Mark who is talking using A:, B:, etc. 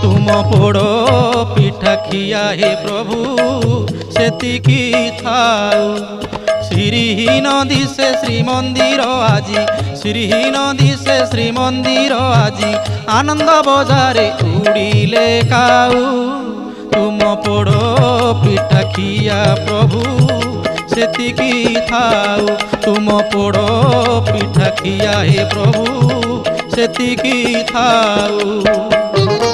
A: तुम पोड़ो पिठा खिया हे प्रभु सेतिकी थाऊ। श्रीहीन दिशे श्रीमंदिर आजी, श्रीहीन दिशे श्रीमंदिर आजी, आनंद बजारे उड़िले काऊ। तुम पोड़ो पिठा खिया प्रभु सेतिकी थाऊ। तुम पोड़ो पिठा खिया हे प्रभु सेतिकी थाऊ।